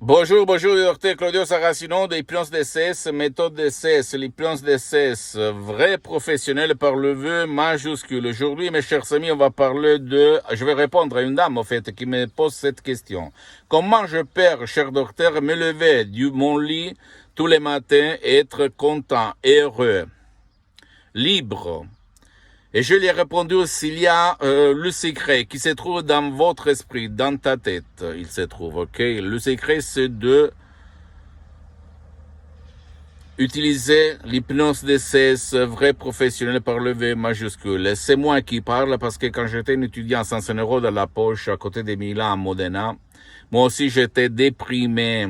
Bonjour, bonjour, docteur Claudio Saracino de l'hypnose DCS, méthode DCS, l'hypnose DCS, vrai professionnel par le vœu majuscule. Aujourd'hui, mes chers amis, on va parler je vais répondre à une dame, en fait, qui me pose cette question. Comment je peux, cher docteur, me lever de mon lit tous les matins et être content, heureux, libre? Et je lui ai répondu, s'il y a le secret qui se trouve dans votre esprit, dans ta tête, il se trouve, ok? Le secret, c'est de utiliser l'hypnose DCS vrai professionnel par le V majuscule. C'est moi qui parle parce que quand j'étais un étudiant sans un euro dans la poche à côté de Milan, à Modena, moi aussi j'étais déprimé,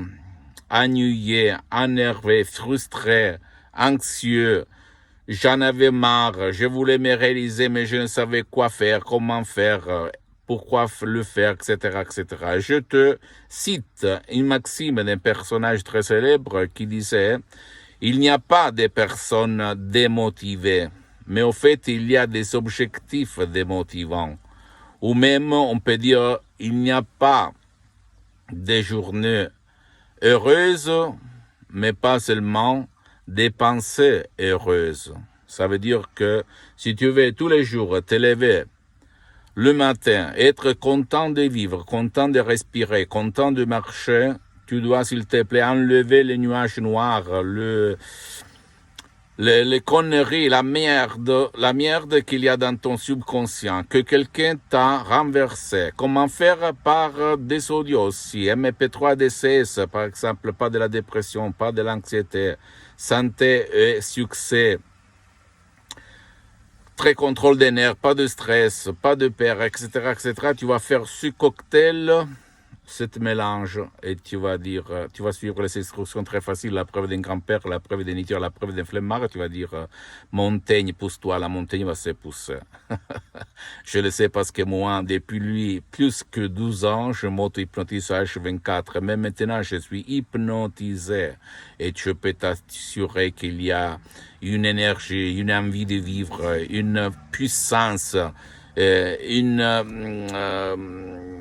ennuyé, énervé, frustré, anxieux. J'en avais marre, je voulais me réaliser, mais je ne savais quoi faire, comment faire, pourquoi le faire, etc., etc. Je te cite une maxime d'un personnage très célèbre qui disait « Il n'y a pas de personnes démotivées, mais au fait, il y a des objectifs démotivants. » Ou même, on peut dire « Il n'y a pas des journées heureuses, mais pas seulement des pensées heureuses. » Ça veut dire que si tu veux tous les jours te lever le matin, être content de vivre, content de respirer, content de marcher, tu dois, s'il te plaît, enlever les nuages noirs, les conneries, la merde qu'il y a dans ton subconscient, que quelqu'un t'a renversé. Comment faire? Par des audios aussi, MP3 DCS, par exemple, pas de la dépression, pas de l'anxiété, santé et succès, très contrôle des nerfs, pas de stress, pas de peur, etc., etc. Tu vas faire ce cocktail, cet mélange, et tu vas suivre les instructions très faciles, la preuve d'un grand-père, la preuve d'un idiot, la preuve d'un flemmard, tu vas dire, montagne, pousse-toi, la montagne va se pousser. Je le sais parce que moi, depuis plus que 12 ans, je m'auto-hypnotise à H24. Même maintenant, je suis hypnotisé. Et je peux t'assurer qu'il y a une énergie, une envie de vivre, une puissance, une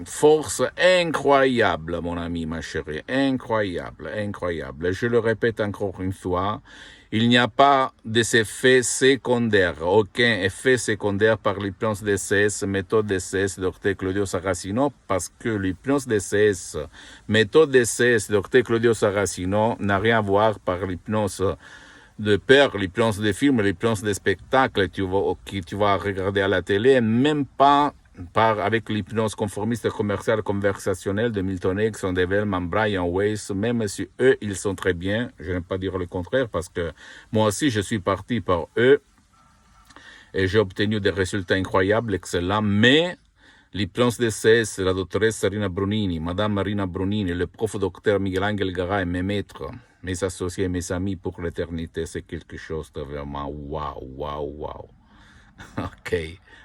force incroyable, mon ami, ma chérie. Incroyable, incroyable. Je le répète encore une fois. Il n'y a pas d'effet secondaire, aucun effet secondaire par l'hypnose DCS, méthode DCS, Dr Claudio Saracino, parce que l'hypnose DCS, méthode DCS, Dr Claudio Saracino, n'a rien à voir par l'hypnose de peur, l'hypnose de films, l'hypnose de spectacles que tu vas regarder à la télé, même pas avec l'hypnose conformiste commerciale conversationnelle de Milton Erickson, de Wellman, Brian Weiss, même si eux, ils sont très bien, je n'aime pas dire le contraire, parce que moi aussi, je suis parti par eux, et j'ai obtenu des résultats incroyables, excellents, mais l'hypnose DCS, la doctoresse Marina Brunini, Madame Marina Brunini, le prof docteur Miguel Angel Garay, mes maîtres, mes associés, mes amis pour l'éternité, c'est quelque chose de vraiment waouh, waouh, waouh. Ok,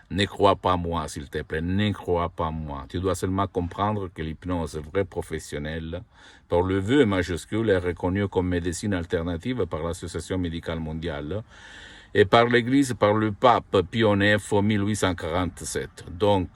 ne crois pas moi, s'il te plaît, ne crois pas moi. Tu dois seulement comprendre que l'hypnose vraie professionnelle, par le vœu majuscule, est reconnue comme médecine alternative par l'Association médicale mondiale et par l'Église, par le pape Pie IX en 1847. Donc,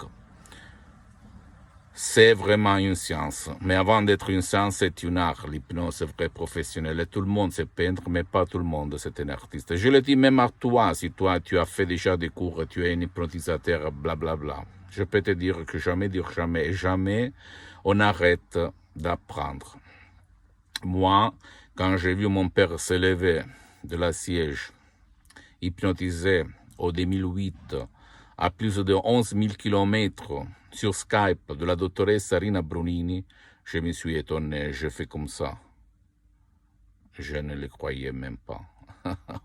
c'est vraiment une science. Mais avant d'être une science, c'est une art. L'hypnose est vrai professionnel. Et tout le monde sait peindre, mais pas tout le monde c'est un artiste. Je le dis même à toi, si toi tu as fait déjà des cours, tu es un hypnotisateur, blablabla. Bla bla. Je peux te dire que jamais dire jamais, jamais on arrête d'apprendre. Moi, quand j'ai vu mon père se lever de la siège, hypnotisé au 2008, à plus de 11 000 kilomètres sur Skype de la doctoresse Marina Brunini, je me suis étonné, je fais comme ça. Je ne le croyais même pas.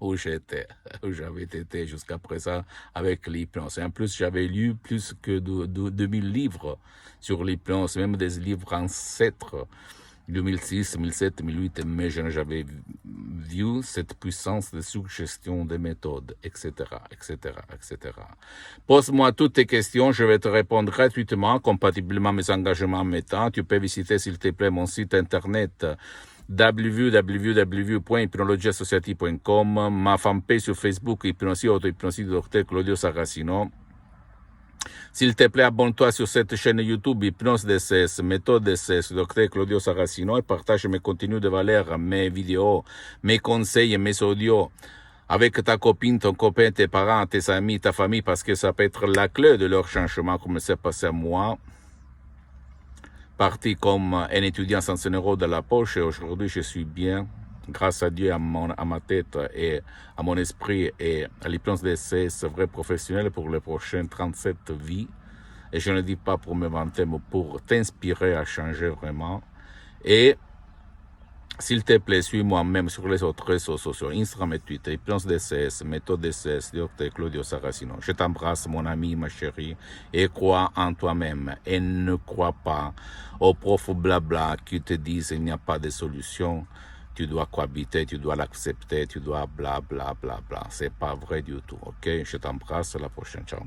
Où j'étais, où j'avais été jusqu'à présent avec l'hypnose. Et en plus, j'avais lu plus que 2000 livres sur l'hypnose, même des livres ancêtres, 2006, 2007, 2008, mais je n'ai jamais vu cette puissance de suggestion des méthodes, etc., etc., etc. Pose-moi toutes tes questions, je vais te répondre gratuitement, compatiblement à mes engagements en mes temps. Tu peux visiter, s'il te plaît, mon site internet www.hypnologiassociative.com, ma fanpage sur Facebook, Hypnosie, Auto-Hypnosie, Dr Claudio Saracino. S'il te plaît, abonne-toi sur cette chaîne YouTube Hypnose DCS, méthode DCS, Dr Claudio Saracino, et partage mes contenus de valeur, mes vidéos, mes conseils et mes audios avec ta copine, ton copain, tes parents, tes amis, ta famille, parce que ça peut être la clé de leur changement, comme c'est passé à moi. Parti comme un étudiant sans 100 € de la poche, et aujourd'hui je suis bien, grâce à Dieu, à ma tête et à mon esprit, et à l'hypnose DCS vrai professionnel pour les prochaines 37 vies. Et je ne dis pas pour me vanter, mais pour t'inspirer à changer vraiment. Et s'il te plaît, suis-moi même sur les autres réseaux sociaux, Instagram et Twitter, Hypnose DCS, méthode DCS, Dr Claudio Saracino. Je t'embrasse, mon ami, ma chérie, et crois en toi-même. Et ne crois pas aux profs blabla qui te disent qu'il n'y a pas de solution. Tu dois cohabiter, tu dois l'accepter, tu dois bla bla bla bla. C'est pas vrai du tout, ok? Je t'embrasse, à la prochaine, ciao.